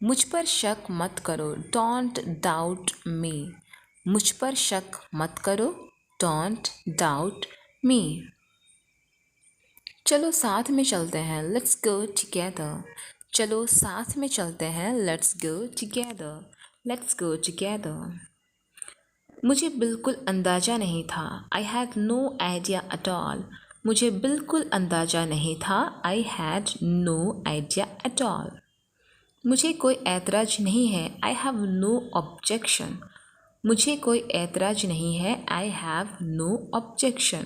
मुझ पर शक मत करो, डोंट डाउट मी। मुझ पर शक मत करो, डोंट डाउट मी। चलो साथ में चलते हैं, लेट्स गो टुगेदर। चलो साथ में चलते हैं, let's go together, let's go together. मुझे बिल्कुल अंदाज़ा नहीं था, I had no idea at all. मुझे बिल्कुल अंदाज़ा नहीं था, I had no idea at all. मुझे कोई ऐतराज़ नहीं है, आई हैव नो ऑब्जेक्शन। मुझे कोई ऐतराज़ नहीं है, आई हैव नो ऑब्जेक्शन।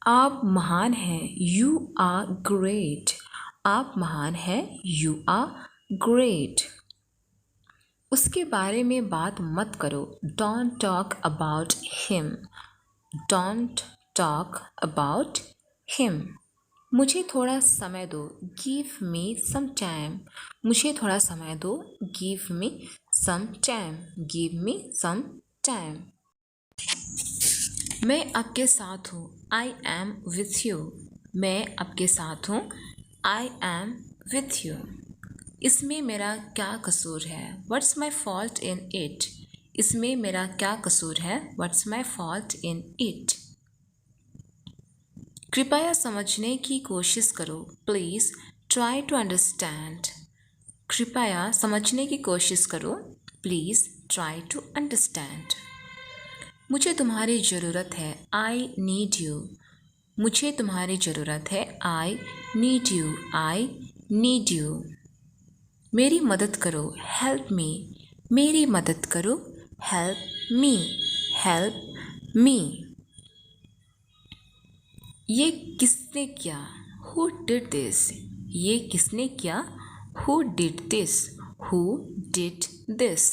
आप महान हैं, यू आर ग्रेट। आप महान हैं, यू आर ग्रेट। उसके बारे में बात मत करो, don't talk about him. Don't talk about him. मुझे थोड़ा समय दो, गिव मी सम टाइम। मुझे थोड़ा समय दो, give me some time, give me some time. मैं आपके साथ हूँ, आई एम विथ यू। मैं आपके साथ हूँ, आई एम विथ यू। इसमें मेरा क्या कसूर है, what's my fault in it. इसमें मेरा क्या कसूर है, what's my fault in it. कृपया समझने की कोशिश करो, प्लीज़ ट्राई टू अंडरस्टैंड। कृपया समझने की कोशिश करो, प्लीज़ ट्राई टू अंडरस्टैंड। मुझे तुम्हारी ज़रूरत है, आई नीड यू। मुझे तुम्हारी ज़रूरत है, I need you, I need you. मेरी मदद करो, हेल्प मी। मेरी मदद करो, हेल्प मी, हेल्प मी। ये किसने किया, हु डिड दिस। ये किसने किया, who did this, who did this.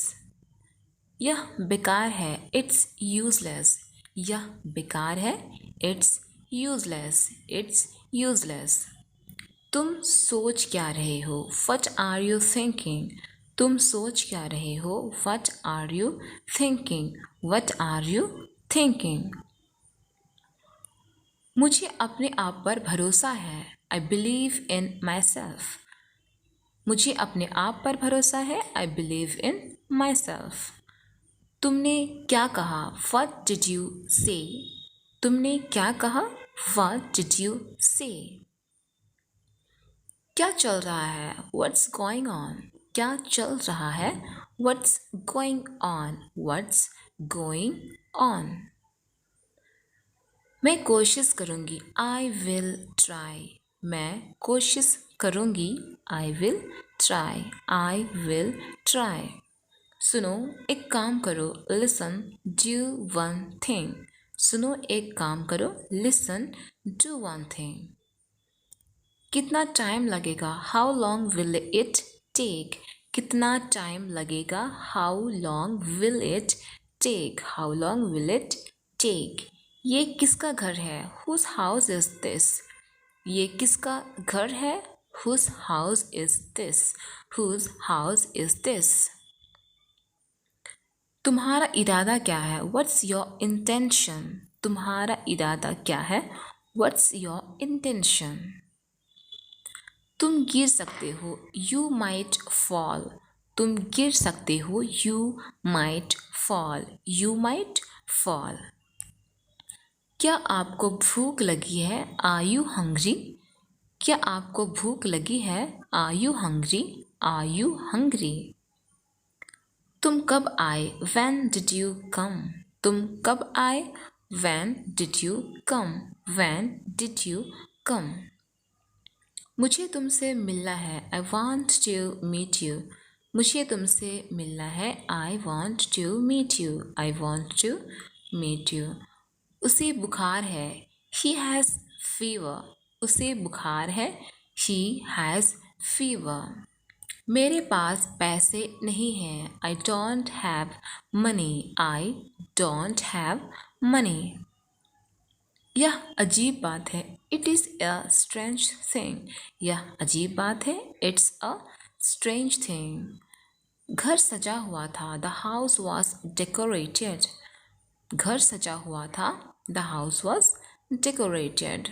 यह बेकार है, इट्स यूजलेस। यह बेकार है, इट्स यूजलेस, इट्स यूजलेस। तुम सोच क्या रहे हो, व्हाट आर यू थिंकिंग। तुम सोच क्या रहे हो, what are you thinking, what are you thinking. मुझे अपने आप पर भरोसा है, I believe in my self. मुझे अपने आप पर भरोसा है, I believe in my self. तुमने क्या कहा, व्हाट डिड यू से। तुमने क्या कहा, व्हाट डिड यू से। क्या चल रहा है, व्हाट्स गोइंग ऑन। क्या चल रहा है, what's going on, what's going on. मैं कोशिश करूँगी, आई विल ट्राई। मैं कोशिश करूँगी, I will try, I will try. सुनो एक काम करो, लिसन डू वन थिंग। सुनो एक काम करो, लिसन डू वन थिंग। कितना टाइम लगेगा, how long will it take. कितना टाइम लगेगा, how long will it take, how long will it take. ये किसका घर है, हुज हाउस इज दिस। ये किसका घर है, whose house is this, whose house is this. तुम्हारा इरादा क्या है, व्हाट्स योर इंटेंशन। तुम्हारा इरादा क्या है, व्हाट्स योर इंटेंशन। तुम गिर सकते हो, यू माइट फॉल। तुम गिर सकते हो, you might fall, you might fall. क्या आपको भूख लगी है, आर यू हंग्री। क्या आपको भूख लगी है, are you hungry, are you hungry. तुम कब आए, व्हेन डिड यू कम। तुम कब आए, when did you come, when did you come. मुझे तुमसे मिलना है, I want to meet you. मुझे तुमसे मिलना है, I want to meet you, I want to meet you. उसे बुखार है, ही हैज़ फीवर। उसे बुखार है, ही हैज़ फीवर। मेरे पास पैसे नहीं हैं, I don't have money, I don't have money. यह अजीब बात है, it is a strange thing. यह अजीब बात है, इट्स अ स्ट्रेंज थिंग। घर सजा हुआ था, द हाउस वॉज डेकोरेटेड। घर सजा हुआ था, द हाउस वॉज डेकोरेटेड।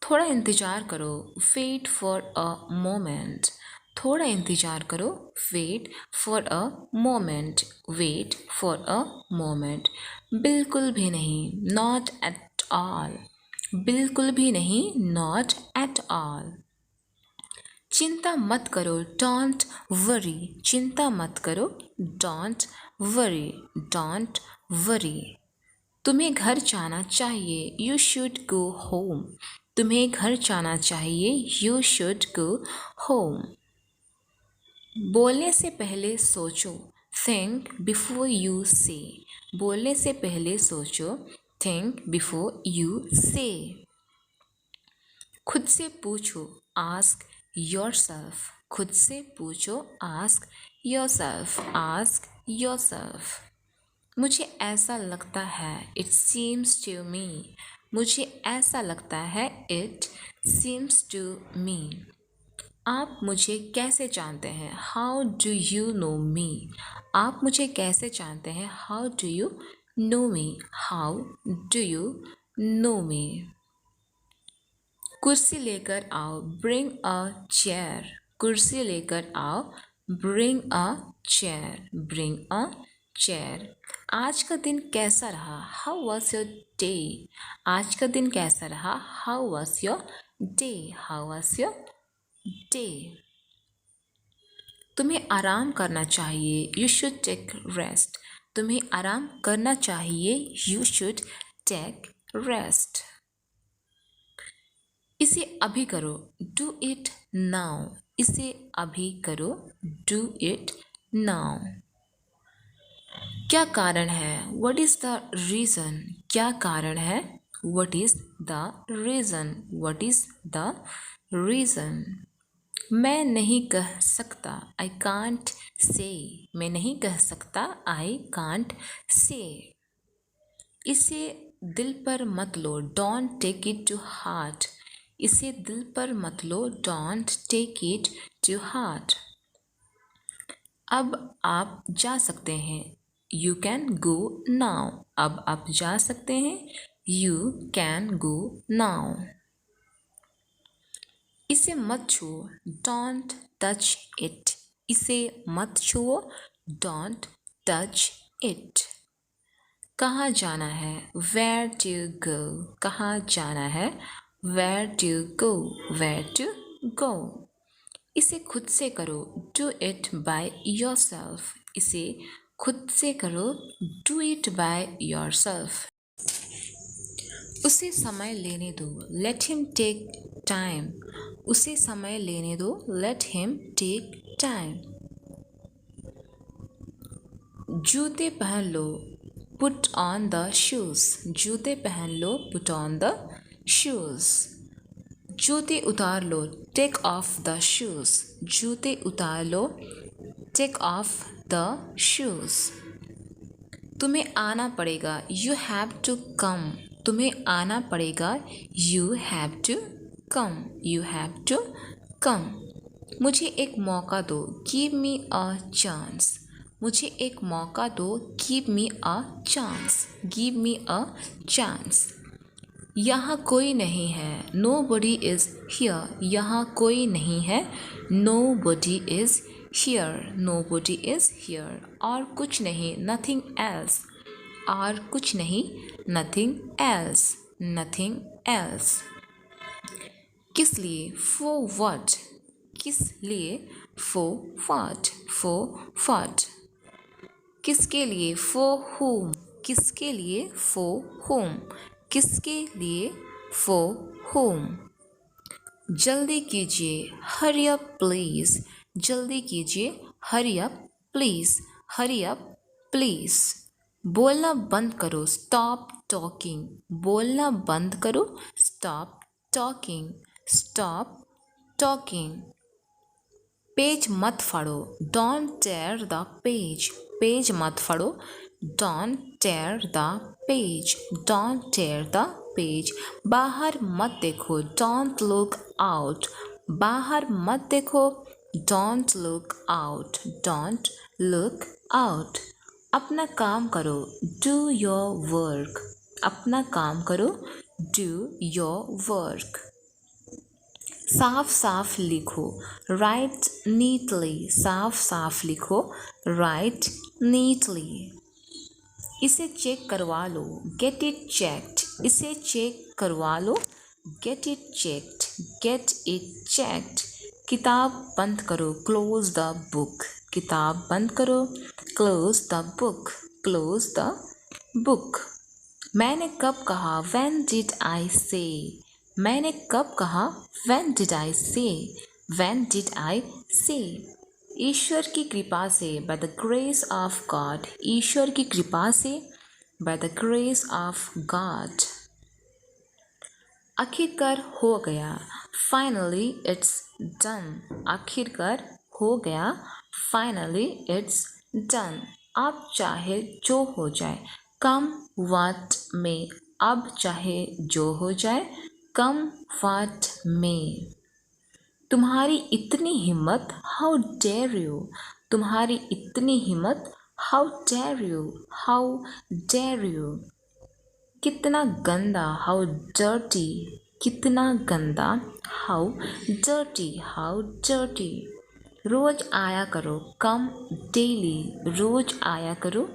थोड़ा इंतज़ार करो, वेट फॉर अ मोमेंट। थोड़ा इंतज़ार करो, wait for a moment, wait for a moment. बिल्कुल भी नहीं, नॉट एट ऑल, बिल्कुल भी नहीं, नॉट एट ऑल। चिंता मत करो, डोंट वरी, चिंता मत करो, डोंट वरी, डोंट वरी। तुम्हें घर जाना चाहिए, यू शुड गो होम, तुम्हें घर जाना चाहिए, यू शुड गो होम। बोलने से पहले सोचो, थिंक बिफोर यू से, बोलने से पहले सोचो, थिंक बिफोर यू से। खुद से पूछो, आस्क योरसेल्फ, खुद से पूछो, आस्क योरसेल्फ, आस्क योरसेल्फ। मुझे ऐसा लगता है, इट सीम्स टू मी, मुझे ऐसा लगता है, इट सीम्स टू मी। आप मुझे कैसे जानते हैं, how do you know me, आप मुझे कैसे जानते हैं, how do you know me, how do you know me. कुर्सी लेकर आओ, ब्रिंग अ चेयर, कुर्सी लेकर आओ, bring a chair, bring a chair. आज का दिन कैसा रहा, हाउ वॉज योर डे, आज का दिन कैसा रहा, how was your day, how was your day. तुम्हें आराम करना चाहिए, यू शुड टेक रेस्ट, तुम्हें आराम करना चाहिए, यू शुड टेक रेस्ट। इसे अभी करो, डू इट नाउ, इसे अभी करो, डू इट नाउ। क्या कारण है, व्हाट इज द रीज़न, क्या कारण है, what is the reason, what is the reason. मैं नहीं कह सकता, आई कांट से, मैं नहीं कह सकता, आई कांट से। इसे दिल पर मत लो, don't take it to heart, इसे दिल पर मत लो, don't take it to heart. अब आप जा सकते हैं, यू कैन गो नाउ, अब आप जा सकते हैं, यू कैन गो नाउ। इसे मत छुओ, डोंट टच इट, इसे मत छुओ, डोंट टच इट। कहाँ जाना है, वेयर टू गो, कहाँ जाना है, where to go, where to go. इसे खुद से करो, do it by yourself, इसे खुद से करो, do it by yourself. उसे समय लेने दो, लेट हिम टेक टाइम, उसे समय लेने दो, लेट हिम टेक टाइम। जूते पहन लो, पुट ऑन द शूज़, जूते पहन लो, पुट ऑन द शूज़। जूते उतार लो, टेक ऑफ द शूज़, जूते उतार लो, टेक ऑफ द शूज़। तुम्हें आना पड़ेगा, यू हैव टू कम, तुम्हें आना पड़ेगा, you have to come, you have to come. मुझे एक मौका दो, गिव मी अ चांस, मुझे एक मौका दो, give me a chance, give me a chance. यहाँ कोई नहीं है, नो बडी इज़ हियर, यहाँ कोई नहीं है, nobody is here, nobody is here. और कुछ नहीं, नथिंग एल्स, और कुछ नहीं, नथिंग एल्स, नथिंग एल्स। किस लिए, फॉर व्हाट, किस लिए, फॉर व्हाट, फॉर व्हाट। किसके लिए, फॉर whom, किसके लिए, फॉर whom, किसके लिए, फॉर whom। जल्दी कीजिए, हरी अप प्लीज़, जल्दी कीजिए, hurry up please, hurry up please. बोलना बंद करो, स्टॉप टॉकिंग, बोलना बंद करो, stop talking, stop talking. Page मत फाड़ो, don't tear the page, page मत फाड़ो, don't tear the page, don't tear the page. बाहर मत देखो, डोंट लुक आउट, बाहर मत देखो, don't look out, don't look out. अपना काम करो, डू योर वर्क, अपना काम करो, डू योर वर्क। साफ साफ लिखो, राइट नीटली, साफ साफ लिखो, राइट नीटली। इसे चेक करवा लो, गेट इट चेक्ड, इसे चेक करवा लो, get it checked, get it checked. किताब बंद करो, क्लोज द बुक, किताब बंद करो, close the book, close the book. मैंने कब कहा, when did I say, मैंने कब कहा, when did I say, when did I say। ईश्वर की कृपा से, by the grace of God, ईश्वर की कृपा से, by the grace of God। आखिरकार हो गया, finally it's done, आखिरकार हो गया, finally it's done। अब चाहे जो हो जाए, come what may, अब चाहे जो हो जाए, come what may। तुम्हारी इतनी हिम्मत, हाउ डेयर यू, तुम्हारी इतनी हिम्मत, how dare you, how dare you. कितना गंदा, हाउ डर्टी, कितना गंदा, हाउ डर्टी, हाउ डर्टी। रोज आया करो, कम डेली, रोज आया करो,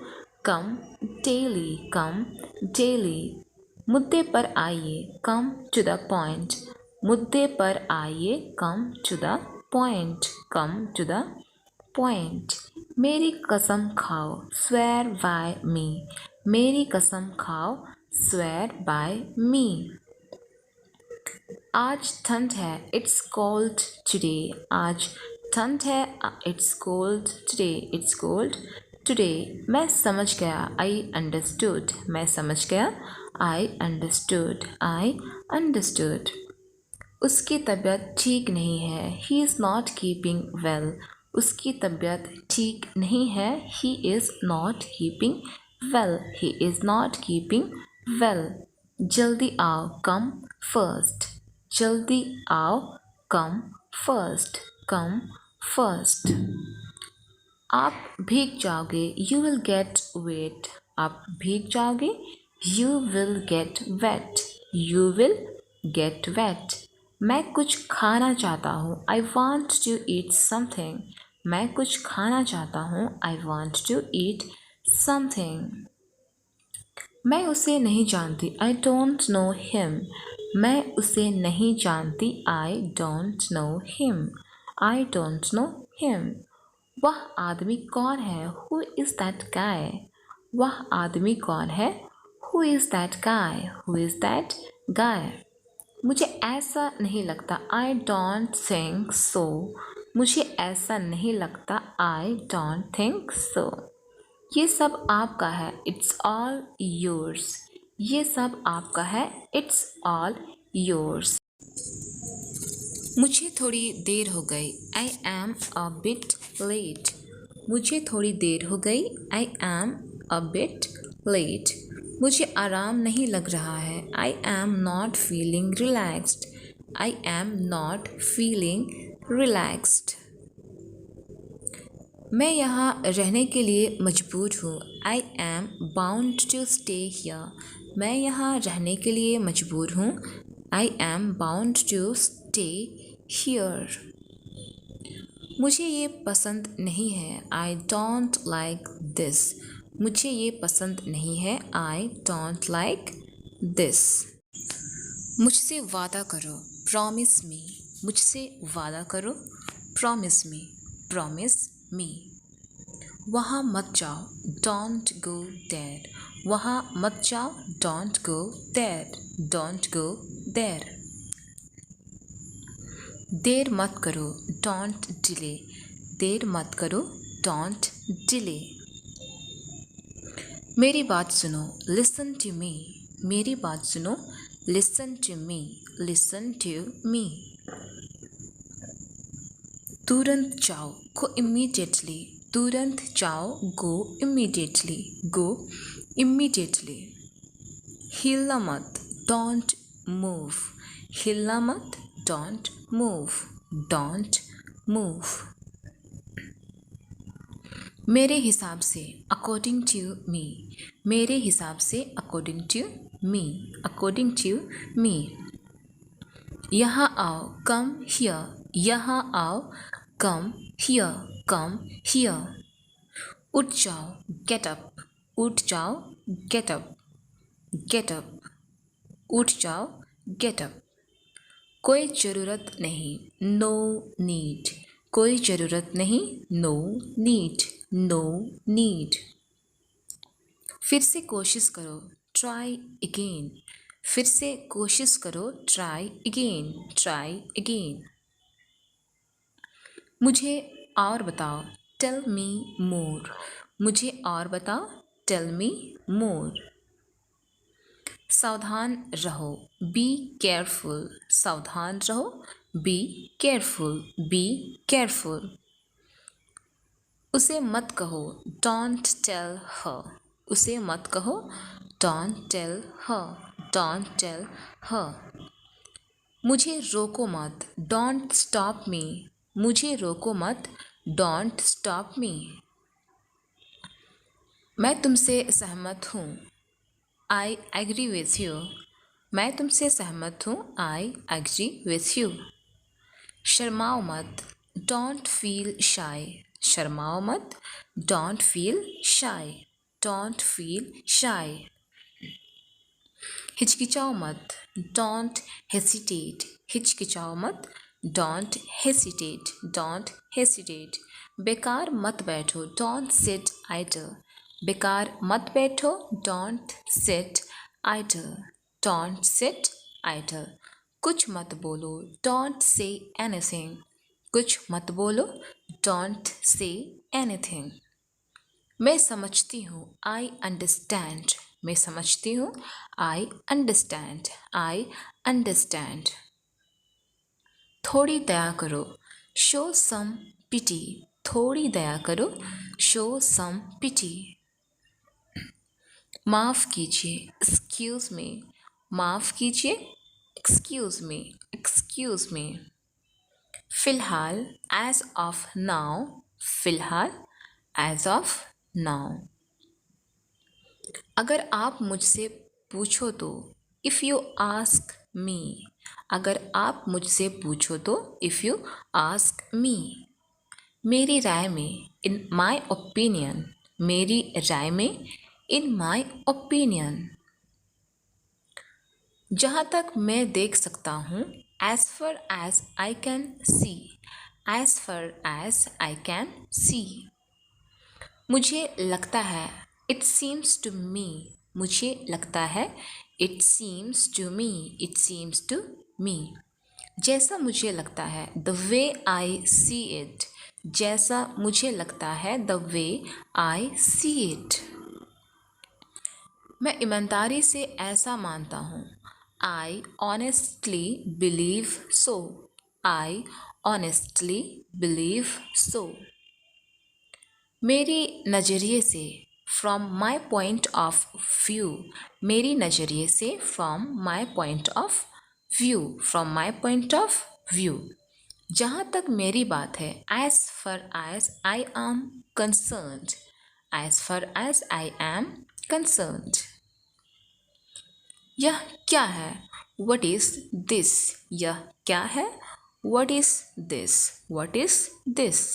कम डेली, कम डेली। मुद्दे पर आइए, कम टू द पॉइंट, मुद्दे पर आइए, come to the point, come to the point. मेरी कसम खाओ, स्वेयर बाय मी, मेरी कसम खाओ, स्वेयर बाय मी। आज ठंड है, इट्स कोल्ड टुडे, आज ठंड है, it's cold today, it's cold today. मैं समझ गया, आई अंडरस्टूड, मैं समझ गया, आई अंडरस्टूड, आई अंडरस्टूड। उसकी तबीयत ठीक नहीं है, he is not keeping well, उसकी तबीयत ठीक नहीं है, he is not keeping well, he is not keeping well. जल्दी आओ, कम फर्स्ट, जल्दी आओ, कम फर्स्ट, कम फर्स्ट। आप भीग जाओगे, यू विल गेट वेट, आप भीग जाओगे, you will get wet, you will get wet. मैं कुछ खाना चाहता हूँ, I want to eat something, मैं कुछ खाना चाहता हूँ, I want to eat something. मैं उसे नहीं जानती, आई डोंट नो हिम, मैं उसे नहीं जानती, आई don't know him, I don't know him. वह आदमी कौन है, हु इज़ दैट गाय, वह आदमी कौन है, who is that guy, who is that guy. मुझे ऐसा नहीं लगता, आई डोंट थिंक सो, मुझे ऐसा नहीं लगता, आई डोंट थिंक सो। ये सब आपका है, इट्स ऑल योर्स, ये सब आपका है, इट्स ऑल योर्स। मुझे थोड़ी देर हो गई, I am a bit late, मुझे थोड़ी देर हो गई, I am a bit late. मुझे आराम नहीं लग रहा है, I am not feeling relaxed, I am not feeling relaxed. मैं यहाँ रहने के लिए मजबूर हूँ, I am bound to stay here, मैं यहाँ रहने के लिए मजबूर हूँ, I am bound to stay here. मुझे ये पसंद नहीं है, आई डोंट लाइक दिस, मुझे ये पसंद नहीं है, आई डोंट लाइक दिस। मुझसे वादा करो, प्रॉमिस मी, मुझसे वादा करो, प्रॉमिस मी, प्रॉमिस मी। वहाँ मत जाओ, डोंट गो देयर, वहाँ मत जाओ, don't go there, don't go there. देर मत करो, डोंट डिले, देर मत करो, डोंट डिले। मेरी बात सुनो, लिसन टू मी, मेरी बात सुनो, listen to me, listen to me. तुरंत जाओ, गो इमीडिएटली, तुरंत जाओ, गो इमीडिएटली, गो इमीडिएटली। हिलना मत, डोंट मूव, हिलना मत, डोंट मूव, डोंट मूव। मेरे हिसाब से, अकॉर्डिंग टू मी, मेरे हिसाब से, according to me, according to me. यहाँ आओ, कम हियर, यहाँ आओ, कम हियर, कम हियर। उठ जाओ, गेट अप, उठ जाओ, गेट अप, गेट अप, उठ जाओ, गेट अप। कोई ज़रूरत नहीं, नो नीड, कोई ज़रूरत नहीं, नो नीड, नो नीड। फिर से कोशिश करो, ट्राई अगेन, फिर से कोशिश करो, ट्राई अगेन, ट्राई अगेन। मुझे और बताओ, टेल मी मोर, मुझे और बताओ, टेल मी मोर। सावधान रहो, बी केयरफुल, सावधान रहो, बी केयरफुल, बी केयरफुल। उसे मत कहो, डोंट टेल हर, उसे मत कहो, don't tell her, don't tell her. मुझे रोको मत, डोंट स्टॉप मी, मुझे रोको मत, डोंट स्टॉप मी। मैं तुमसे सहमत हूँ, आई एग्री विथ यू, मैं तुमसे सहमत हूँ, आई एग्री विथ यू। शर्माओ मत, डोंट फील शाय, शर्माओ मत, don't feel shy, don't feel shy. हिचकिचाओ मत, डोंट हेसिटेट, हिचकिचाओ मत, डोंट हेसिटेट, डोंट हेसिटेट। बेकार मत बैठो, डोंट सिट आइडल, बेकार मत बैठो, don't sit idle, don't sit idle. कुछ मत बोलो, डोंट से एनीथिंग, कुछ मत बोलो, डोंट से एनीथिंग। मैं समझती हूँ, आई अंडरस्टैंड, मैं समझती हूँ, आई अंडरस्टैंड, आई अंडरस्टैंड। थोड़ी दया करो, शो सम पिटी, थोड़ी दया करो, शो सम पिटी। माफ़ कीजिए, एक्सक्यूज़ मी, माफ़ कीजिए, एक्सक्यूज़ मी, एक्सक्यूज़ मी। फ़िलहाल, एज ऑफ नाउ, फ़िलहाल, एज ऑफ नाउ। अगर आप मुझसे पूछो तो, इफ़ यू आस्क मी, अगर आप मुझसे पूछो तो, इफ़ यू आस्क मी। मेरी राय में, इन माई ओपिनियन, मेरी राय में, इन माई ओपिनियन। जहाँ तक मैं देख सकता हूँ, as far as I can see, as far as I can see. मुझे लगता है, इट सीम्स टू मी, मुझे लगता है, it seems to me, it seems to me. जैसा मुझे लगता है, the way I see it, जैसा मुझे लगता है, the way I see it. मैं ईमानदारी से ऐसा मानता हूँ, I honestly believe so, I honestly believe so. मेरी नज़रिए से, from my point of view, मेरी नज़रिए से, from my point of view, from my point of view. जहाँ तक मेरी बात है, as far as I am concerned, as far as I am concerned. यह क्या है, वट इज़ दिस, यह क्या है, what is this, what is this.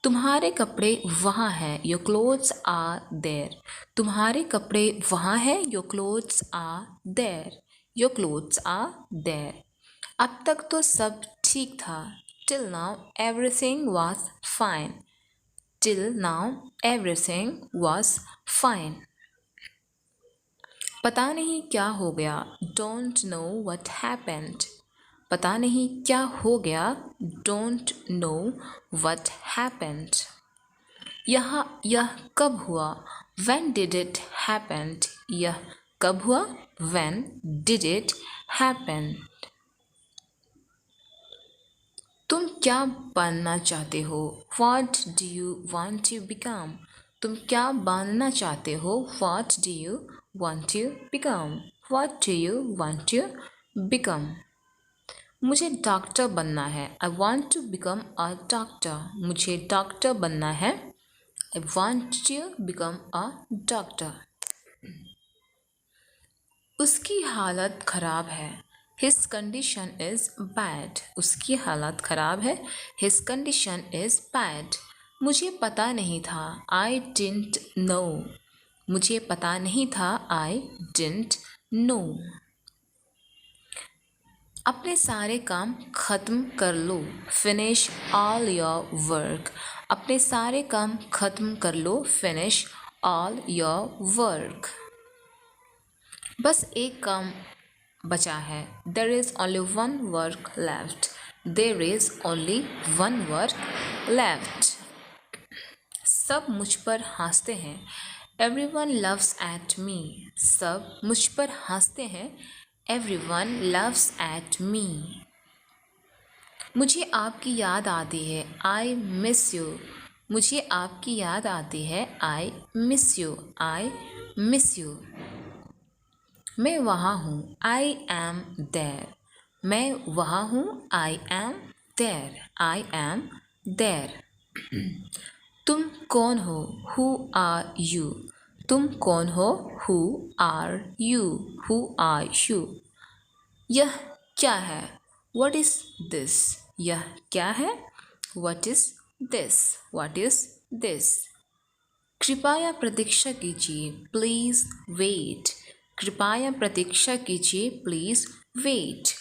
तुम्हारे कपड़े वहाँ हैं, योर क्लोथ्स आर देयर, तुम्हारे कपड़े वहाँ हैं, your clothes are there, your clothes are there. अब तक तो सब ठीक था, till now everything was fine, till now everything was fine. पता नहीं क्या हो गया, डोंट नो वट हैपेंड, पता नहीं क्या हो गया, डोंट नो वट हैपेंड। यह कब हुआ, व्हेन डिड इट हैपेंड, यह कब हुआ, व्हेन डिड इट हैपेंड। तुम क्या बनना चाहते हो, what do you want to become, तुम क्या बनना चाहते हो, what do you want to become, what do you want to become. मुझे डॉक्टर बनना है, I want to become a doctor, मुझे डॉक्टर बनना है, I want to become a doctor. उसकी हालत ख़राब है, His condition is bad. उसकी हालत खराब है. His condition is bad. मुझे पता नहीं था. I didn't know. मुझे पता नहीं था. I didn't know. अपने सारे काम ख़त्म कर लो. Finish all your work. अपने सारे काम ख़त्म कर लो. Finish all your work. बस एक काम बचा है. There is only one work left. There is only one work left. सब मुझ पर हंसते हैं. Everyone laughs at me. सब मुझ पर हंसते हैं. Everyone laughs at me. मुझे आपकी याद आती है. I miss you. मुझे आपकी याद आती है. I miss you. I miss you. मैं वहाँ हूँ. I am there. मैं वहाँ हूँ. I am there. I am there. तुम कौन हो? Who are you? तुम कौन हो? Who are you? Who are you? यह क्या है? What is this? यह क्या है? What is this? What is this? कृपया प्रतीक्षा कीजिए. Please wait. कृपया प्रतीक्षा कीजिए. Please wait.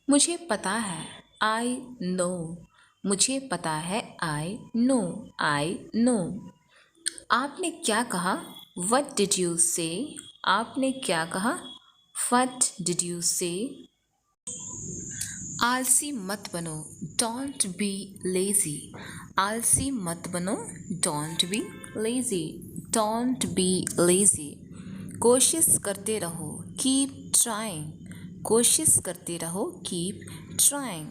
मुझे पता है. I know. मुझे पता है. I know. I know. आपने क्या कहा? What did you say? आपने क्या कहा? What did you say? आलसी मत बनो. Don't be lazy. आलसी मत बनो. Don't be lazy. Don't be lazy. कोशिश करते रहो. Keep trying. कोशिश करते रहो. Keep trying.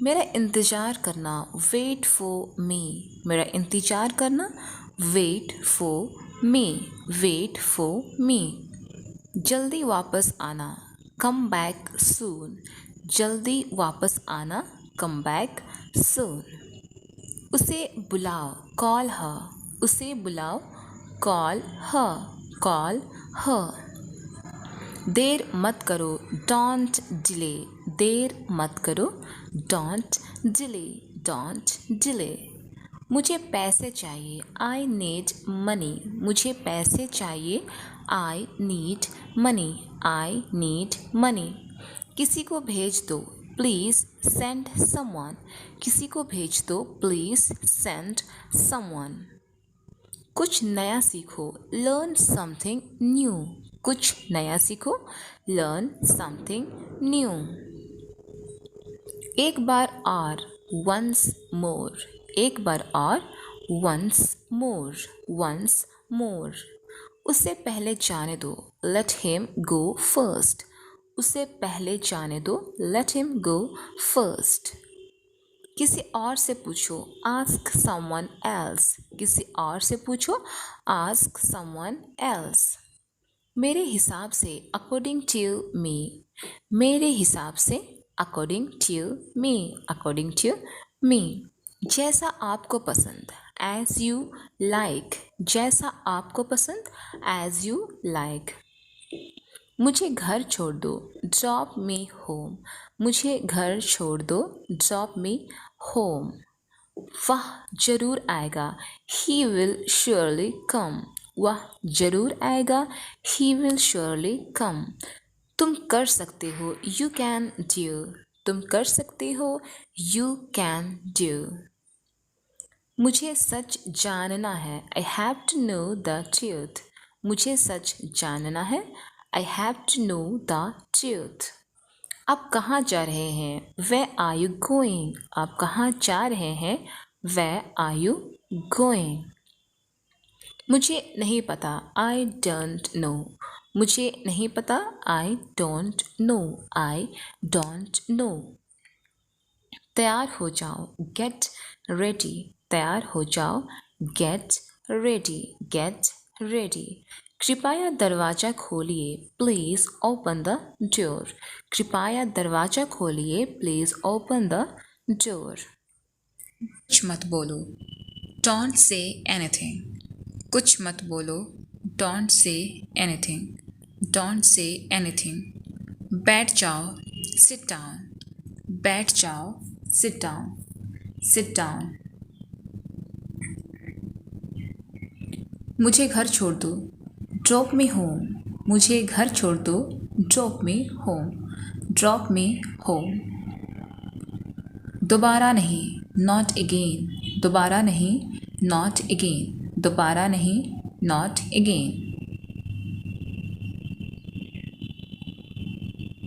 मेरा इंतज़ार करना. Wait for me. मेरा इंतज़ार करना. Wait for me. Wait for me. जल्दी वापस आना. Come back soon. जल्दी वापस आना. Come back soon. उसे बुलाओ. Call her. उसे बुलाओ. Call her. Call her. देर मत करो. Don't delay. देर मत करो. Don't delay. Don't delay. मुझे पैसे चाहिए. I need money. मुझे पैसे चाहिए. I need money. I need money. किसी को भेज दो. Please send someone. किसी को भेज दो. Please send someone. कुछ नया सीखो. Learn something new. कुछ नया सीखो. Learn something new. एक बार और. Once more. एक बार और. Once more. Once more. उसे पहले जाने दो. Let him go first. उसे पहले जाने दो. Let him go first. किसी और से पूछो. Ask someone else. किसी और से पूछो. Ask someone else. मेरे हिसाब से. According to me. मेरे हिसाब से. According to me. According to me. जैसा आपको पसंद. As you like. जैसा आपको पसंद. As you like. मुझे घर छोड़ दो. Drop me home. मुझे घर छोड़ दो. Drop me home. वह जरूर आएगा. He will surely come. वह जरूर आएगा. He will surely come. तुम कर सकते हो. You can do. तुम कर सकते हो. You can do. मुझे सच जानना है. I have to know the truth. मुझे सच जानना है. I have to know the truth. आप कहाँ जा रहे हैं? Where are you going? आप कहाँ जा रहे हैं? Where are you going? मुझे नहीं पता. I don't know. मुझे नहीं पता. I don't know. I don't know. तैयार हो जाओ. Get ready. तैयार हो जाओ. Get ready. Get ready. कृपया दरवाज़ा खोलिए. Please open the door. कृपया दरवाज़ा खोलिए. Please open the door. कुछ मत बोलो. Don't say anything. कुछ मत बोलो. Don't say anything. Don't say anything. बैठ जाओ, सिट डाउन। बैठ जाओ, सिट डाउन, सिट डाउन। मुझे घर छोड़ दो, ड्रॉप मी होम। मुझे घर छोड़ दो, drop me home, drop me home. दोबारा नहीं, नॉट अगेन। दोबारा नहीं, नॉट अगेन। दोबारा नहीं, नॉट अगेन।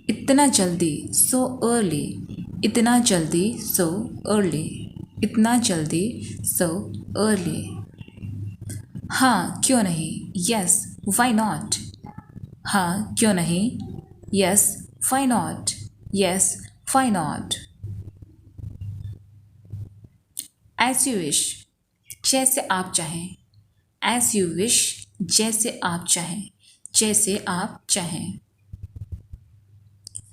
इतना जल्दी, सो अर्ली। इतना जल्दी, सो अर्ली। इतना जल्दी, सो अर्ली। हाँ क्यों नहीं, यस वाई नॉट। हाँ क्यों नहीं, yes why not, yes why not. As you wish, जैसे आप चाहें। एज यू विश, जैसे आप चाहें, जैसे आप चाहें।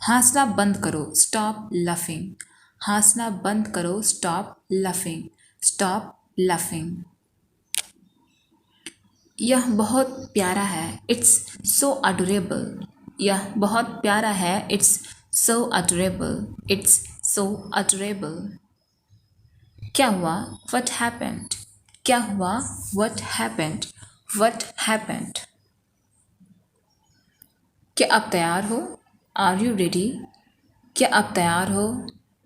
हंसना बंद करो, स्टॉप लफिंग। हंसना बंद करो, स्टॉप लफिंग, स्टॉप लफिंग। यह बहुत प्यारा है, इट्स सो अडोरेबल। यह बहुत प्यारा है, it's so adorable, it's so adorable. क्या हुआ, व्हाट हैपेंड। क्या हुआ, व्हाट हैपेंड, व्हाट हैपेंड। क्या आप तैयार हो, आर यू रेडी। क्या आप तैयार हो,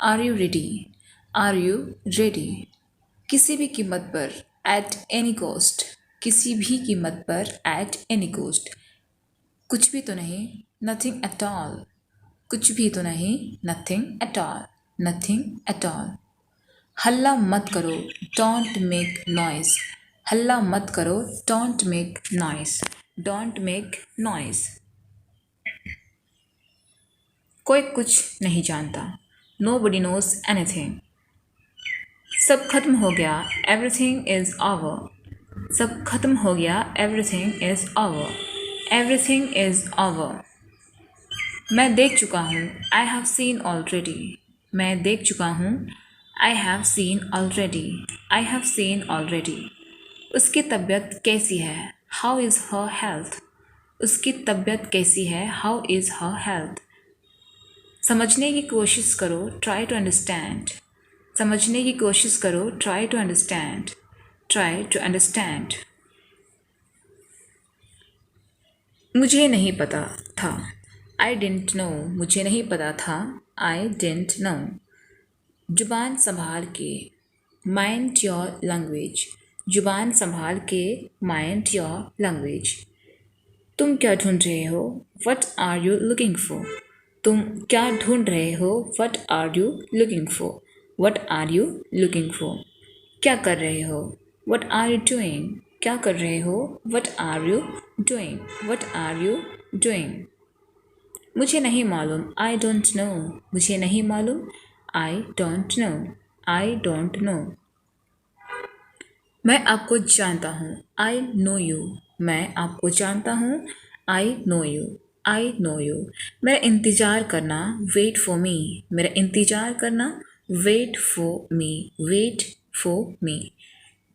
are you ready, are you ready. किसी भी कीमत पर, एट एनी कॉस्ट। किसी भी कीमत पर, एट एनी कॉस्ट। कुछ भी तो नहीं, नथिंग एट ऑल। कुछ भी तो नहीं, nothing at all, nothing at all. हल्ला मत करो, डोंट मेक नॉइस। हल्ला मत करो, don't make noise, don't make noise. कोई कुछ नहीं जानता, नोबडी नोज एनीथिंग। सब खत्म हो गया, एवरीथिंग इज ओवर। सब खत्म हो गया, everything is over, everything is over. मैं देख चुका हूँ, आई हैव सीन ऑलरेडी। मैं देख चुका हूँ, I have seen already, I have seen already. उसकी तबीयत कैसी है, हाउ इज़ हर हेल्थ। उसकी तबीयत कैसी है, हाउ इज़ हर हेल्थ। समझने की कोशिश करो, ट्राई टू अंडरस्टैंड। समझने की कोशिश करो, try to understand, try to understand. मुझे नहीं पता था, आई डिडंट नो। मुझे नहीं पता था, आई डिडंट नो। जुबान संभाल के, माइंड योर लैंग्वेज। जुबान संभाल के, माइंड योर लैंग्वेज। तुम क्या ढूंढ रहे हो, what are you looking for. तुम क्या ढूंढ रहे हो, what are you looking for, what are you looking for. क्या कर रहे हो, वट आर यू डूइंग। क्या कर रहे हो, what are you doing, what are you doing. मुझे नहीं मालूम, आई डोंट नो। मुझे नहीं मालूम, I don't know, I don't know. मैं आपको जानता हूँ, आई नो यू। मैं आपको जानता हूँ, I know you, I know you. मेरा इंतज़ार करना, वेट फॉर मी। मेरा इंतज़ार करना, wait for me, wait for me.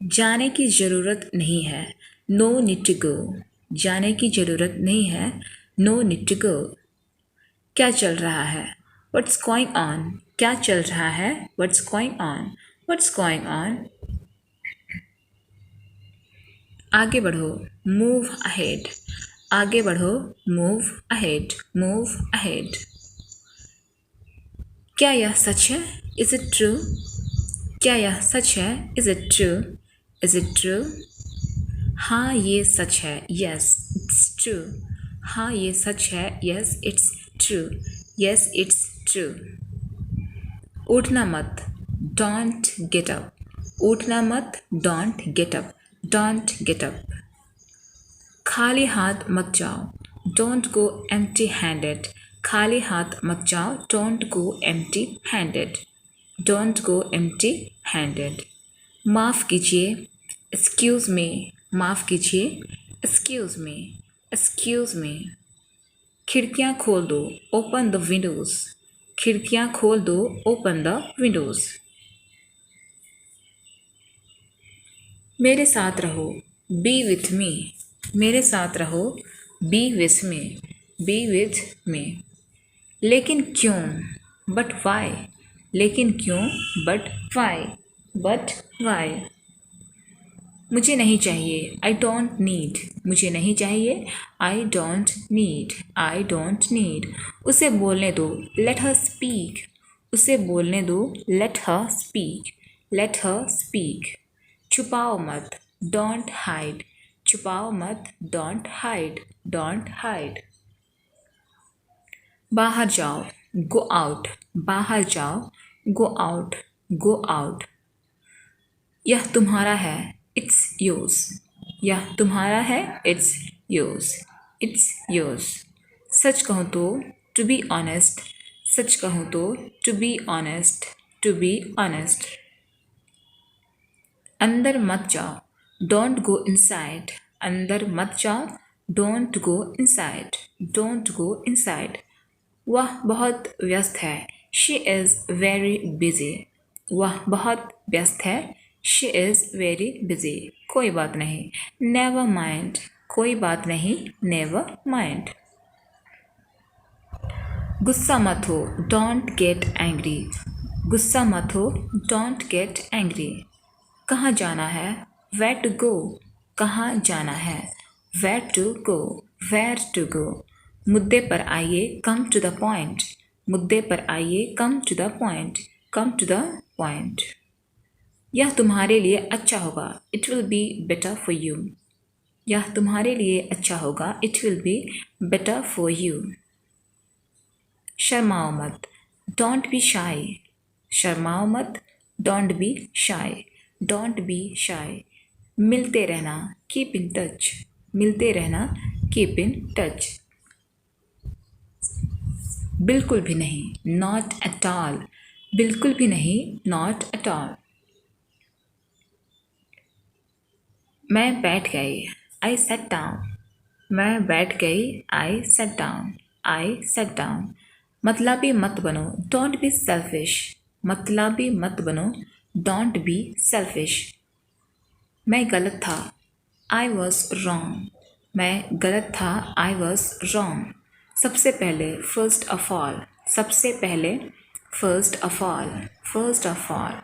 जाने की ज़रूरत नहीं है, नो नीड टू गो। जाने की ज़रूरत नहीं है, नो नीड टू गो। क्या चल रहा है, व्हाट्स गोइंग ऑन। क्या चल रहा है, what's going on, what's going on. आगे बढ़ो, मूव अहेड। आगे बढ़ो, मूव अहेड, मूव अहेड। क्या यह सच है, इज इट ट्रू। क्या यह सच है, is it true, is it true. हाँ ये सच है, यस इट्स ट्रू। हाँ ये सच है, yes it's true, yes it's true. उठना मत, डोंट गेट अप। उठना मत, don't get up, don't get up. खाली हाथ मत जाओ, डोंट गो एम्प्टी हैंडेड। खाली हाथ मत जाओ, don't go empty handed, don't go empty handed. माफ़ कीजिए, एक्सक्यूज़ मी। माफ़ कीजिए, एक्सक्यूज़ मी, एक्सक्यूज़ मी। खिड़कियाँ खोल दो, ओपन द विंडोज़। खिड़कियाँ खोल दो, ओपन द विंडोज़। मेरे साथ रहो, बी विथ मी। मेरे साथ रहो, B with me. B with me. लेकिन क्यों, बट वाई। लेकिन क्यों, बट वाई। But why. मुझे नहीं चाहिए, आई डोंट नीड। मुझे नहीं चाहिए, I don't need. I don't need. उसे बोलने दो, लेट हर स्पीक। उसे बोलने दो, let her speak. Let her speak. छुपाओ मत, डोंट हाइड। छुपाओ मत, डोंट हाइड। Don't hide. बाहर जाओ, गो आउट। बाहर जाओ, गो आउट। Go out. यह तुम्हारा है, इट्स योर्स। यह तुम्हारा है, इट्स योर्स। It's yours. सच कहूँ तो, टू बी ऑनेस्ट। सच कहूँ तो, to be honest. To be honest. अंदर मत जाओ, डोंट गो इनसाइड। अंदर मत जाओ, don't go inside. Don't go inside. वह बहुत व्यस्त है, शी इज़ वेरी बिजी। वह बहुत व्यस्त है, शी इज़ वेरी बिजी। कोई बात नहीं, नेवर माइंड। कोई बात नहीं, नेवर माइंड। गुस्सा मत हो, डोंट गेट एंग्री। गुस्सा मत हो, डोंट गेट एंग्री। कहाँ जाना है, वेयर टू गो। कहाँ जाना है, where to go. Where to go. मुद्दे पर आइए, कम टू द पॉइंट। मुद्दे पर आइए, come to the point. Come to the point. यह तुम्हारे लिए अच्छा होगा, it will be better for you. यह तुम्हारे लिए अच्छा होगा, it will be better for you. शर्माओ मत, डोंट बी शाई। शर्माओ मत, don't be shy. Don't be shy. मिलते रहना, कीप इन टच। मिलते रहना, कीप इन टच। बिल्कुल भी नहीं, नॉट एट ऑल। बिल्कुल भी नहीं, नॉट एट ऑल। मैं बैठ गई, आई सेट डाउन। मैं बैठ गई, आई सेट डाउन। आई सेट डाउन। मतलबी मत बनो, डोंट बी सेल्फिश। मतलबी मत बनो, डोंट बी सेल्फिश। मैं गलत था, आई वॉज रॉन्ग। मैं गलत था, आई वॉज रॉन्ग। सबसे पहले, फर्स्ट ऑफ ऑल। सबसे पहले, first of all. First of all.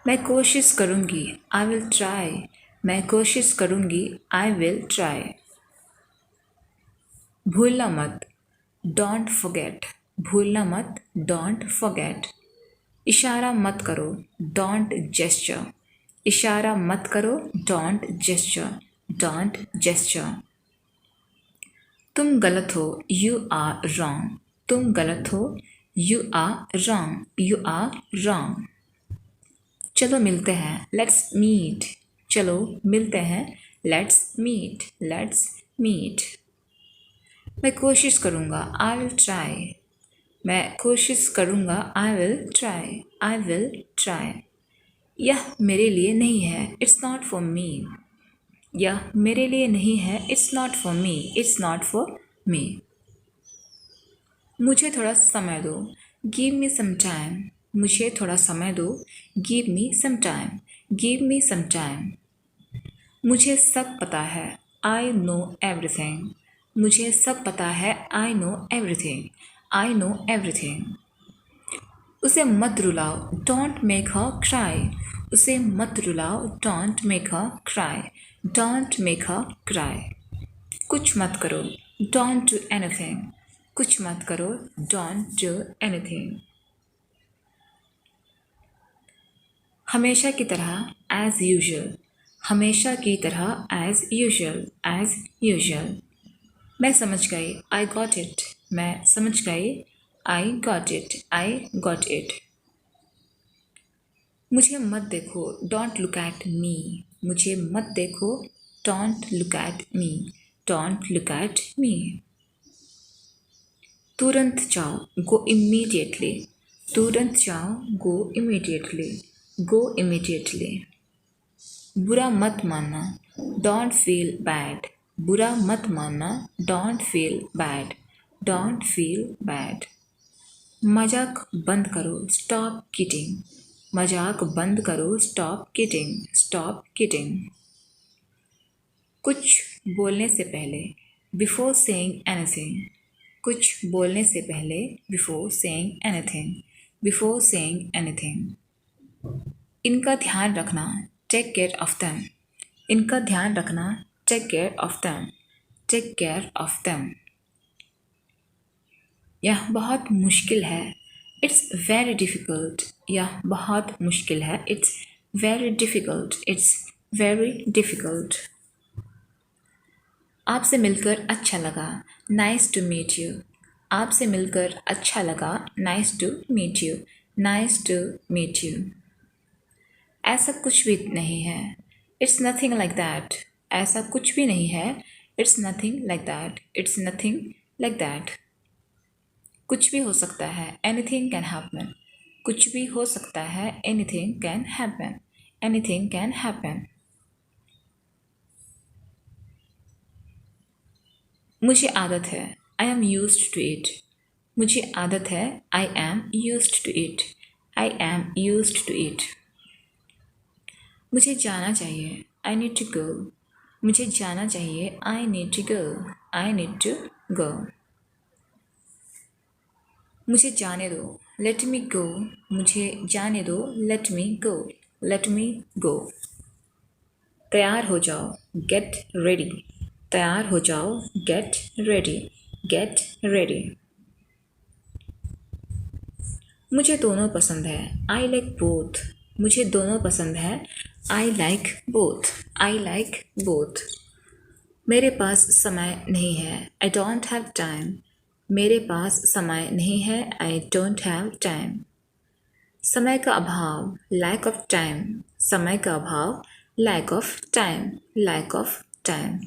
मैं कोशिश करूँगी, आई विल ट्राई। मैं कोशिश करूँगी, आई विल ट्राई। भूलना मत, डोंट फॉरगेट। भूलना मत, डोंट फॉरगेट। इशारा मत करो, डोंट जेस्चर। इशारा मत करो, डोंट जेस्चर। Don't gesture. तुम गलत हो, यू आर रॉन्ग। तुम गलत हो, you are wrong. You are wrong. चलो मिलते हैं, लेट्स मीट। चलो मिलते हैं, लेट्स मीट। Let's meet. मैं कोशिश करूँगा, आई विल ट्राई। मैं कोशिश करूँगा, I will try. I will try. यह मेरे लिए नहीं है, इट्स नॉट फॉर मी। यह मेरे लिए नहीं है, it's not for me. It's not for me. मुझे थोड़ा समय दो, गिव मी सम टाइम। मुझे थोड़ा समय दो, give me some time. Give me some time. मुझे सब पता है, आई नो एवरीथिंग। मुझे सब पता है, I know everything. I know everything. उसे मत रुलाओ, डोंट मेक हर क्राई। उसे मत रुलाओ, don't make her cry. Don't make her cry. कुछ मत करो, डोंट डू एनीथिंग। कुछ मत करो, डोंट डू एनीथिंग। हमेशा की तरह, एज यूजुअल। हमेशा की तरह, एज यूजुअल। As usual. मैं समझ गई, आई गॉट इट। मैं समझ गई, I got it. I got it. मुझे मत देखो, डोंट लुक एट मी। मुझे मत देखो, don't look at me. Don't look at me. तुरंत जाओ, गो इमीडिएटली। तुरंत जाओ, गो इमीडिएटली। गो इमीडिएटली। बुरा मत मानना, डोंट फील बैड। बुरा मत मानना, don't feel bad. Don't feel bad. मजाक बंद करो, स्टॉप किडिंग। मजाक बंद करो, स्टॉप किडिंग। Stop kidding. कुछ बोलने से पहले, बिफोर सेइंग एनीथिंग। कुछ बोलने से पहले, before saying anything, before saying anything. इनका ध्यान रखना, टेक केयर ऑफ देम, इनका ध्यान रखना, take care of them, take care of them. यह बहुत मुश्किल है, इट्स वेरी डिफ़िकल्ट, यह बहुत मुश्किल है, it's very difficult, it's very difficult. आपसे मिलकर अच्छा लगा, नाइस टू मीट यू, आपसे मिलकर अच्छा लगा, nice to meet you, nice to meet you. ऐसा कुछ भी नहीं है, इट्स नथिंग लाइक दैट, ऐसा कुछ भी नहीं है, it's nothing like that, it's nothing like that. कुछ भी हो सकता है, एनीथिंग कैन हैपन, कुछ भी हो सकता है, anything can happen, anything can happen. मुझे आदत है, I am used to it, मुझे आदत है, I am used to it, I am used to it. मुझे जाना चाहिए, आई नीड टू गो, मुझे जाना चाहिए, I need to go, I need to go. मुझे जाने दो, लेट मी गो, मुझे जाने दो, लेट मी गो, लेट मी गो। तैयार हो जाओ, गेट रेडी, तैयार हो जाओ, गेट रेडी, गेट रेडी। मुझे दोनों पसंद है, आई लाइक बोथ, मुझे दोनों पसंद है, I like both, I like both. मेरे पास समय नहीं है, आई डोंट हैव टाइम, मेरे पास समय नहीं है, आई डोंट हैव टाइम। समय का अभाव, लैक ऑफ टाइम, समय का अभाव, lack of time, lack of time.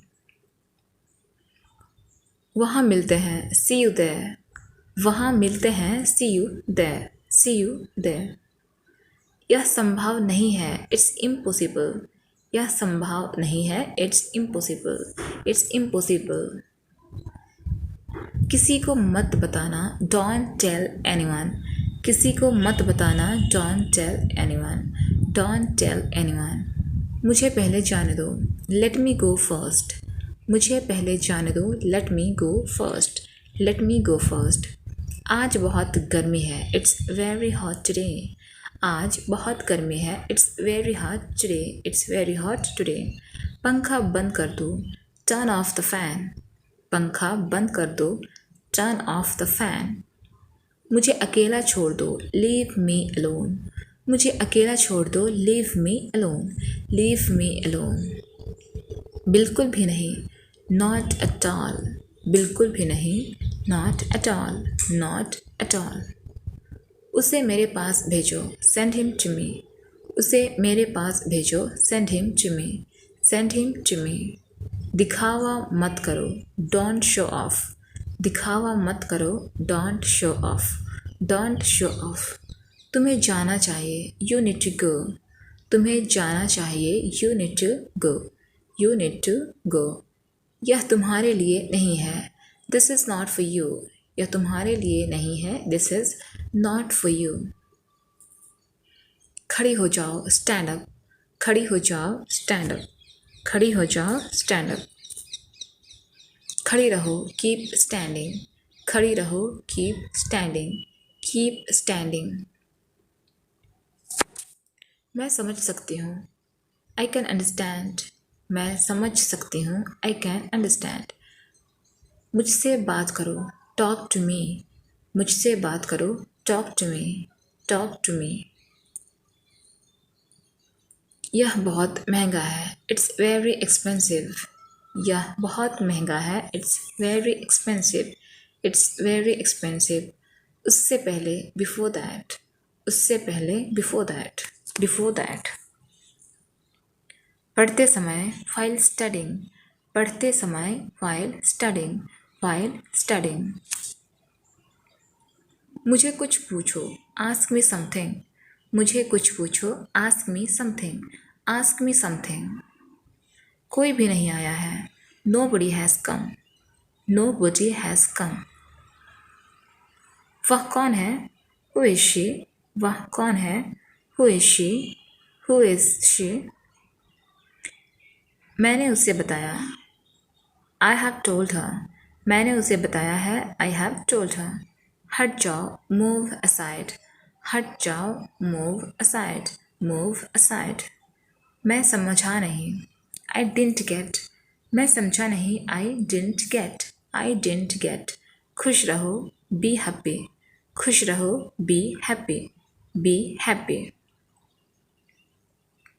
वहाँ मिलते हैं, सी यू देयर, वहाँ मिलते हैं, see you there, see you there. यह संभव नहीं है, इट्स इम्पॉसिबल, यह संभव नहीं है, इट्स इम्पॉसिबल, इट्स इम्पॉसिबल। किसी को मत बताना, डोंट टेल एनीवन, किसी को मत बताना, don't tell anyone, don't tell anyone. मुझे पहले जाने दो, लेट मी गो फर्स्ट, मुझे पहले जाने दो, लेट मी गो फर्स्ट, लेट मी गो फर्स्ट। आज बहुत गर्मी है, इट्स वेरी हॉट टुडे, आज बहुत गर्मी है, it's very hot today, it's very hot today. पंखा बंद कर दो, टर्न ऑफ द फैन, पंखा बंद कर दो, टर्न ऑफ द फैन। मुझे अकेला छोड़ दो, लीव मी अलोन, मुझे अकेला छोड़ दो, leave me alone, leave me alone. बिल्कुल भी नहीं, नॉट एट ऑल, बिल्कुल भी नहीं, not at all, not at all. उसे मेरे पास भेजो, सेंड हिम टू मी, उसे मेरे पास भेजो, send him to me, send him to me. दिखावा मत करो, डोंट शो ऑफ, दिखावा मत करो, don't show off, don't show off. तुम्हें जाना चाहिए, यू नीड टू गो, तुम्हें जाना चाहिए, you need to go, you need to go. यह तुम्हारे लिए नहीं है, this is not for you, यह तुम्हारे लिए नहीं है, this is not for you. खड़ी हो जाओ, स्टैंड अप, खड़ी हो जाओ, स्टैंड अप, खड़ी हो जाओ, स्टैंड अप। खड़ी रहो, कीप स्टैंडिंग, खड़ी रहो, कीप स्टैंडिंग, कीप स्टैंडिंग। मैं समझ सकती हूँ, आई कैन अंडरस्टैंड, मैं समझ सकती हूँ, आई कैन अंडरस्टैंड। मुझसे बात करो, टॉक टू मी, मुझसे बात करो, talk to me, talk to me. यह बहुत महंगा है, इट्स वेरी एक्सपेंसिव, यह बहुत महंगा है, it's very expensive, it's very expensive. उससे पहले, बिफोर दैट, उससे पहले, बिफोर दैट, बिफोर दैट। पढ़ते समय, while studying, पढ़ते समय, while studying, while studying। मुझे कुछ पूछो, ask me something, मुझे कुछ पूछो, ask me something, ask me something। कोई भी नहीं आया है, nobody has come, nobody has come। वह कौन है, who is she, वह कौन है, who is she, who is she। मैंने उसे बताया, I have told her, मैंने उसे बताया है, आई हैव टोल्ड हर। हट जाओ, मूव असाइड। हट जाओ, मूव असाइड, मूव असाइड। मैं समझा नहीं, आई डिडंट गेट। मैं समझा नहीं, I didn't get, I didn't get. खुश रहो, बी हैप्पी। खुश रहो, बी हैप्पी, बी हैप्पी।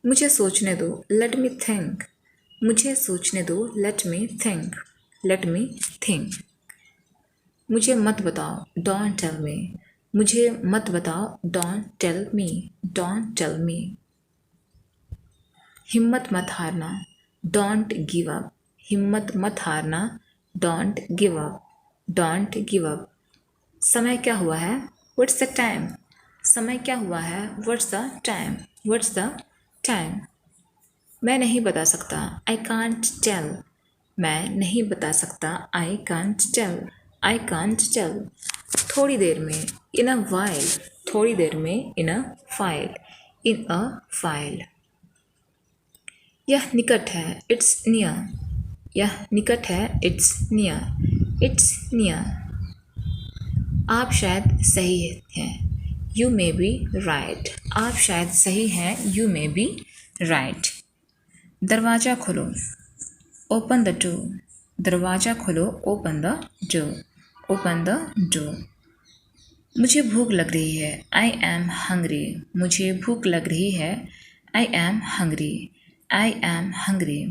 मुझे सोचने दो, लेट मी थिंक। मुझे सोचने दो, let me think, let me think. मुझे मत बताओ, डोंट टेल मी। मुझे मत बताओ, don't tell me, don't tell me. हिम्मत मत हारना, डोंट गिव अप। हिम्मत मत हारना, don't give up, don't give up. समय क्या हुआ है, व्हाट्स द टाइम। समय क्या हुआ है, what's the time, what's the time. मैं नहीं बता सकता, आई कांट टेल। मैं नहीं बता सकता, I can't tell, I can't tell. थोड़ी देर में, इन अ वाइल। थोड़ी देर में, इन a file, in a file. यह निकट है, इट्स नियर। यह निकट है, इट्स नियर, इट्स नियर। आप शायद सही हैं, यू मे बी राइट। आप शायद सही हैं, यू मे बी राइट। दरवाज़ा खोलो, ओपन द डोर। दरवाज़ा खोलो, open the door, open the door. मुझे भूख लग रही है, आई एम हंग्री। मुझे भूख लग रही है, I am hungry, I am hungry.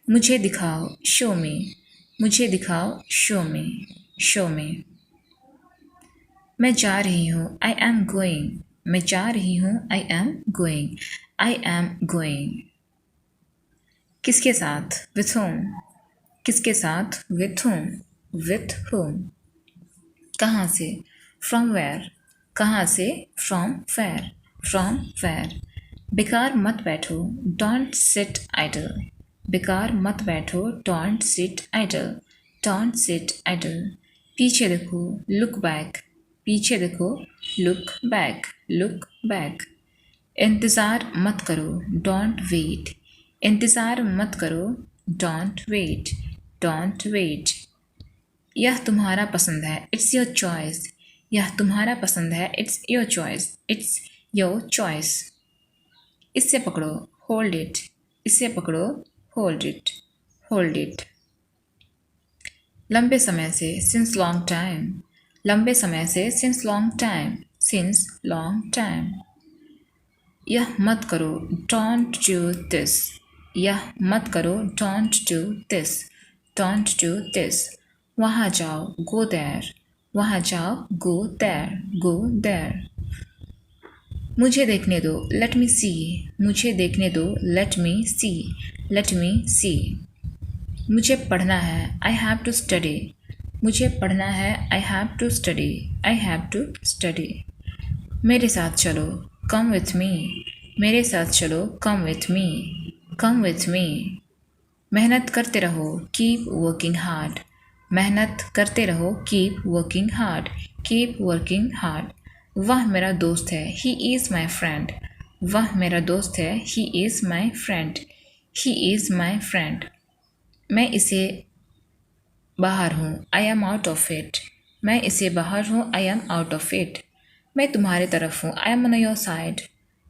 मुझे दिखाओ, शो मी। मुझे दिखाओ, शो मी, शो मी। मैं जा रही हूँ, आई एम गोइंग। मैं जा रही हूँ, I am going, I am going. किसके साथ, विथ होम। किसके साथ, विथ होम, विथ होम। कहाँ से, फ्रॉम वेयर। कहाँ से, फ्रॉम वेयर, फ्रॉम वेयर। बेकार मत बैठो, डोंट सिट आइडल। बेकार मत बैठो, don't sit idle, don't sit idle. पीछे देखो, लुक बैक। पीछे देखो, लुक बैक, लुक बैक। इंतज़ार मत करो, डोंट वेट। इंतज़ार मत करो, डोंट वेट, डोंट वेट। यह तुम्हारा पसंद है, इट्स योर चॉइस। यह तुम्हारा पसंद है, it's your choice, it's your choice. इससे पकड़ो, होल्ड इट। इससे पकड़ो, होल्ड इट, होल्ड इट। लंबे समय से, सिंस लॉन्ग टाइम। लंबे समय से, since long time, since long time. यह मत करो, डोंट डू दिस। यह मत करो, don't do this, don't do this. वहाँ जाओ, गो देयर। वहाँ जाओ, गो देयर, गो देयर। मुझे देखने दो, लेट मी सी। मुझे देखने दो, लेट मी सी, लेट मी सी। मुझे पढ़ना है, आई हैव टू स्टडी। मुझे पढ़ना है, I have to study, I have to study. मेरे साथ चलो, कम विथ मी। मेरे साथ चलो, come with me, come with me. मेहनत करते रहो, कीप वर्किंग हार्ड। मेहनत करते रहो, keep working hard, keep working hard. वह मेरा दोस्त है, ही इज़ माई फ्रेंड। वह मेरा दोस्त है, he is my friend, he is my friend. मैं इसे बाहर हूँ, I am out of it. मैं इसे बाहर हूँ, I am out of it. मैं तुम्हारे तरफ हूँ, I M on your side.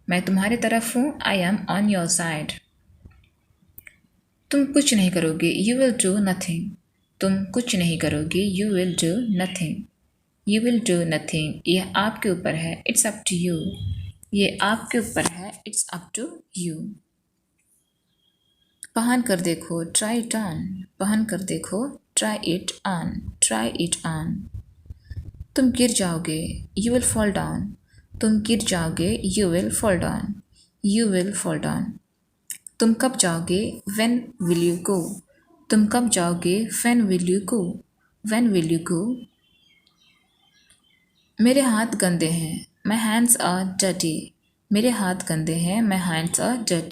मैं तुम्हारे तरफ हूँ, I M on your side. तुम कुछ नहीं करोगे, यू विल डू नथिंग। तुम कुछ नहीं करोगे, you will do nothing, you will do nothing. यह आपके ऊपर है, इट्स अप टू यू। ये आपके ऊपर है, इट्स अप टू यू। पहन कर देखो, ट्राई इट ऑन। पहन कर देखो, try it on, try it on. तुम गिर जाओगे, यू विल फॉल डाउन। तुम गिर जाओगे, you will fall down, you will fall down. तुम कब जाओगे, व्हेन विल यू गो। तुम कब जाओगे, when will you go, when will you go. मेरे हाथ गंदे हैं, माई हैंड्स आर डर्टी। मेरे हाथ गंदे हैं, माई हैंड्स आर डर्टी।